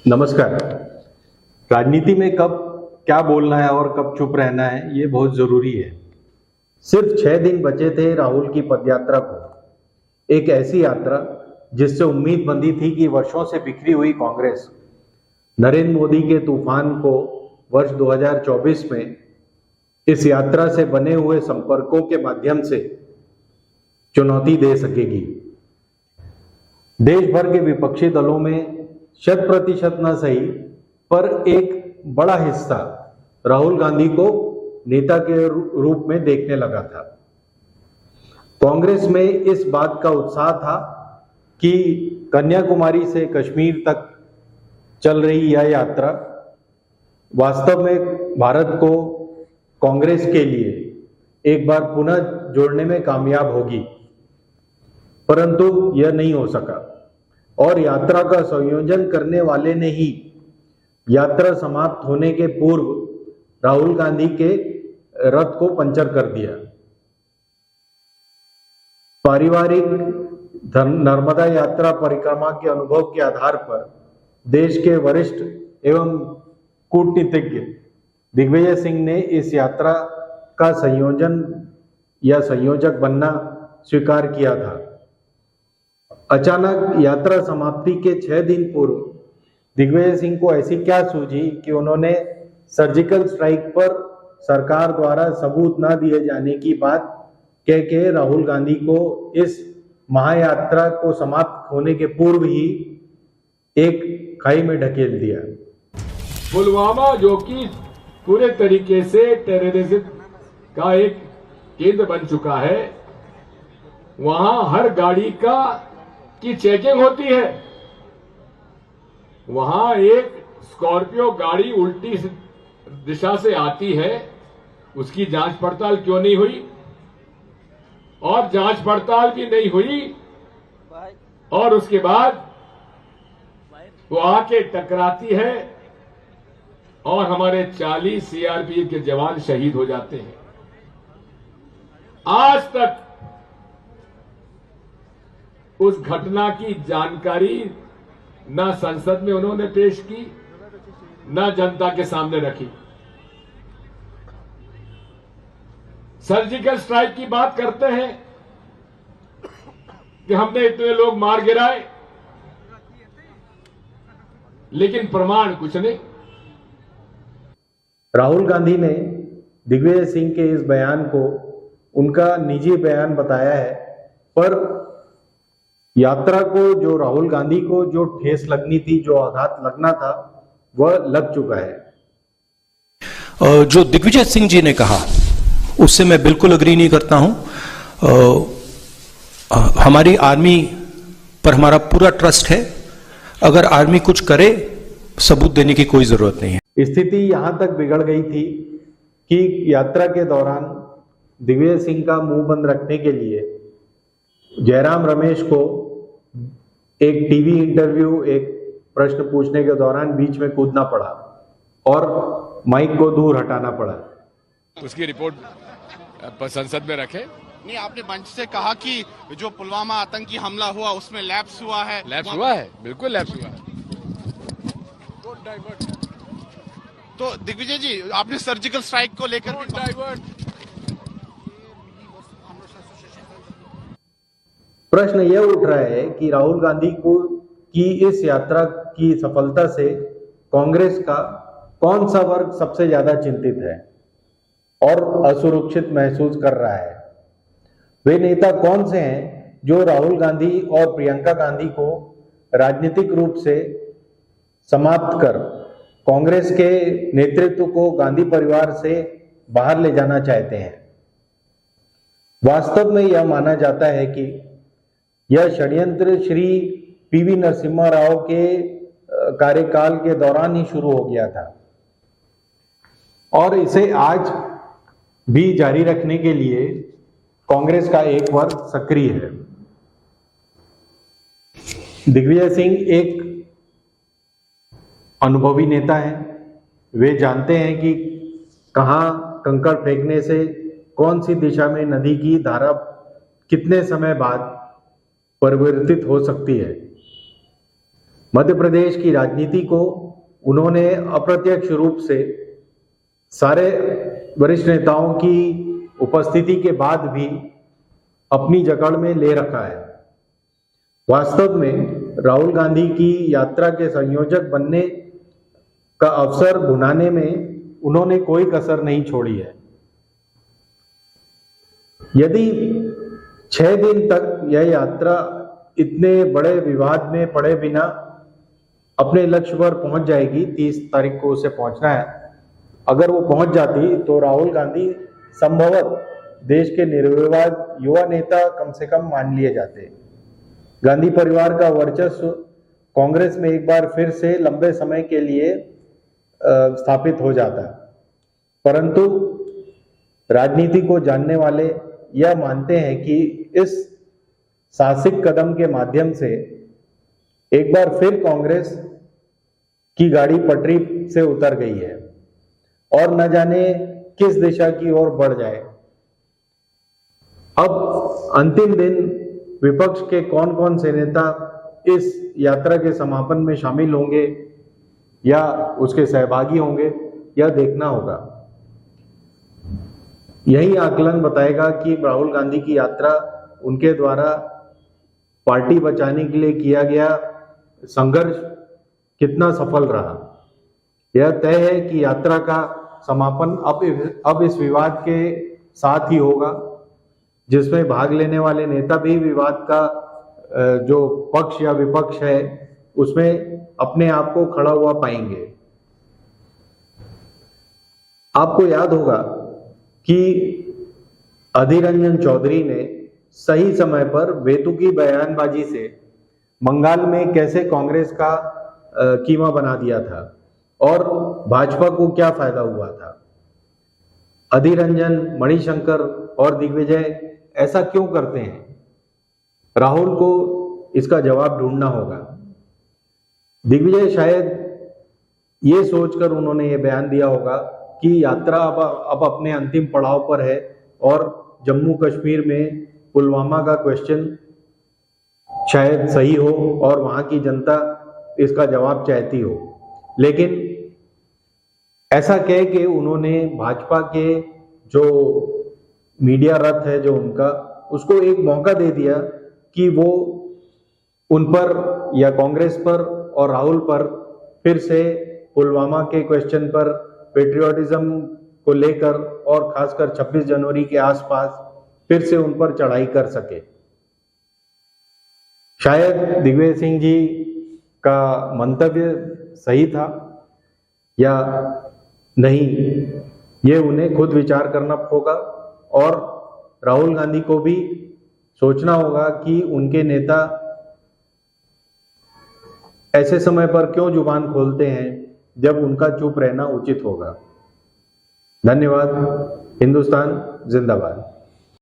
नमस्कार। राजनीति में कब क्या बोलना है और कब चुप रहना है, ये बहुत जरूरी है। सिर्फ 6 दिन बचे थे राहुल की पदयात्रा को। एक ऐसी यात्रा जिससे उम्मीद बंधी थी कि वर्षों से बिखरी हुई कांग्रेस नरेंद्र मोदी के तूफान को वर्ष 2024 में इस यात्रा से बने हुए संपर्कों के माध्यम से चुनौती दे सकेगी। देश भर के विपक्षी दलों में 100% न सही पर एक बड़ा हिस्सा राहुल गांधी को नेता के रूप में देखने लगा था। कांग्रेस में इस बात का उत्साह था कि कन्याकुमारी से कश्मीर तक चल रही यह यात्रा वास्तव में भारत को कांग्रेस के लिए एक बार पुनः जोड़ने में कामयाब होगी, परंतु यह नहीं हो सका और यात्रा का संयोजन करने वाले ने ही यात्रा समाप्त होने के पूर्व राहुल गांधी के रथ को पंचर कर दिया। पारिवारिक नर्मदा यात्रा परिक्रमा के अनुभव के आधार पर देश के वरिष्ठ एवं कूटनीतिज्ञ दिग्विजय सिंह ने इस यात्रा का संयोजन या संयोजक बनना स्वीकार किया था। अचानक यात्रा समाप्ति के 6 दिन पूर्व दिग्विजय सिंह को ऐसी क्या सूझी कि उन्होंने सर्जिकल स्ट्राइक पर सरकार द्वारा सबूत न दिए जाने की बात कह के राहुल गांधी को इस महायात्रा को समाप्त होने के पूर्व ही एक खाई में ढकेल दिया। पुलवामा जो कि पूरे तरीके से टेररिज्म का एक केंद्र बन चुका है, वहां हर गाड़ी की चेकिंग होती है। वहां एक स्कॉर्पियो गाड़ी उल्टी दिशा से आती है, उसकी जांच पड़ताल क्यों नहीं हुई? और जांच पड़ताल भी नहीं हुई और उसके बाद वो आके टकराती है और हमारे 40 सीआरपीएफ के जवान शहीद हो जाते हैं। आज तक उस घटना की जानकारी न संसद में उन्होंने पेश की, न जनता के सामने रखी। सर्जिकल स्ट्राइक की बात करते हैं कि हमने इतने लोग मार गिराए, लेकिन प्रमाण कुछ नहीं। राहुल गांधी ने दिग्विजय सिंह के इस बयान को उनका निजी बयान बताया है, पर यात्रा को जो राहुल गांधी को जो ठेस लगनी थी, जो आघात लगना था, वह लग चुका है। जो दिग्विजय सिंह जी ने कहा उससे मैं बिल्कुल अग्री नहीं करता हूं। हमारी आर्मी पर हमारा पूरा ट्रस्ट है। अगर आर्मी कुछ करे, सबूत देने की कोई जरूरत नहीं है। स्थिति यहां तक बिगड़ गई थी कि यात्रा के दौरान दिग्विजय सिंह का मुंह बंद रखने के लिए जयराम रमेश को एक टीवी इंटरव्यू, एक प्रश्न पूछने के दौरान बीच में कूदना पड़ा और माइक को दूर हटाना पड़ा। उसकी रिपोर्ट संसद में रखे। नहीं, आपने मंच से कहा कि जो पुलवामा आतंकी हमला हुआ उसमें लैप्स हुआ है। लैप्स हुआ है, बिल्कुल लैप्स हुआ है। तो दिग्विजय जी, आपने सर्जिकल स्ट्राइक को लेकर प्रश्न यह उठ रहा है कि राहुल गांधी की इस यात्रा की सफलता से कांग्रेस का कौन सा वर्ग सबसे ज्यादा चिंतित है और असुरक्षित महसूस कर रहा है? वे नेता कौन से हैं जो राहुल गांधी और प्रियंका गांधी को राजनीतिक रूप से समाप्त कर कांग्रेस के नेतृत्व को गांधी परिवार से बाहर ले जाना चाहते हैं? वास्तव में यह माना जाता है कि यह षड्यंत्र श्री पीवी नरसिम्हा राव के कार्यकाल के दौरान ही शुरू हो गया था और इसे आज भी जारी रखने के लिए कांग्रेस का एक वर्ग सक्रिय है। दिग्विजय सिंह एक अनुभवी नेता हैं। वे जानते हैं कि कहां कंकड़ फेंकने से कौन सी दिशा में नदी की धारा कितने समय बाद परिवर्तित हो सकती है। मध्य प्रदेश की राजनीति को उन्होंने अप्रत्यक्ष रूप से सारे वरिष्ठ नेताओं की उपस्थिति के बाद भी अपनी जकड़ में ले रखा है। वास्तव में राहुल गांधी की यात्रा के संयोजक बनने का अवसर भुनाने में उन्होंने कोई कसर नहीं छोड़ी है। यदि 6 दिन तक यह यात्रा इतने बड़े विवाद में पड़े बिना अपने लक्ष्य पर पहुंच जाएगी, 30 तारीख को उसे पहुंचना है, अगर वो पहुंच जाती तो राहुल गांधी संभवतः देश के निर्विवाद युवा नेता कम से कम मान लिए जाते। गांधी परिवार का वर्चस्व कांग्रेस में एक बार फिर से लंबे समय के लिए स्थापित हो जाता। परंतु राजनीति को जानने वाले यह मानते हैं कि इस साहसिक कदम के माध्यम से एक बार फिर कांग्रेस की गाड़ी पटरी से उतर गई है और न जाने किस दिशा की ओर बढ़ जाए। अब अंतिम दिन विपक्ष के कौन कौन से नेता इस यात्रा के समापन में शामिल होंगे या उसके सहभागी होंगे, यह देखना होगा। यही आकलन बताएगा कि राहुल गांधी की यात्रा उनके द्वारा पार्टी बचाने के लिए किया गया संघर्ष कितना सफल रहा। यह तय है कि यात्रा का समापन अब इस विवाद के साथ ही होगा, जिसमें भाग लेने वाले नेता भी विवाद का जो पक्ष या विपक्ष है उसमें अपने आप को खड़ा हुआ पाएंगे। आपको याद होगा कि अधीर रंजन चौधरी ने सही समय पर बेतुकी बयानबाजी से बंगाल में कैसे कांग्रेस का कीमा बना दिया था और भाजपा को क्या फायदा हुआ था। अधीर रंजन, मणिशंकर और दिग्विजय ऐसा क्यों करते हैं? राहुल को इसका जवाब ढूंढना होगा। दिग्विजय शायद ये सोचकर उन्होंने ये बयान दिया होगा कि यात्रा अब अपने अंतिम पड़ाव पर है और जम्मू कश्मीर में पुलवामा का क्वेश्चन शायद सही हो और वहां की जनता इसका जवाब चाहती हो। लेकिन ऐसा कह के उन्होंने भाजपा के जो मीडिया रथ है जो उनका, उसको एक मौका दे दिया कि वो उन पर या कांग्रेस पर और राहुल पर फिर से पुलवामा के क्वेश्चन पर पेट्रियोटिज्म को लेकर और खासकर 26 जनवरी के आसपास फिर से उन पर चढ़ाई कर सके। शायद दिग्विजय सिंह जी का मंतव्य सही था या नहीं, ये उन्हें खुद विचार करना होगा और राहुल गांधी को भी सोचना होगा कि उनके नेता ऐसे समय पर क्यों जुबान खोलते हैं जब उनका चुप रहना उचित होगा। धन्यवाद। हिंदुस्तान जिंदाबाद।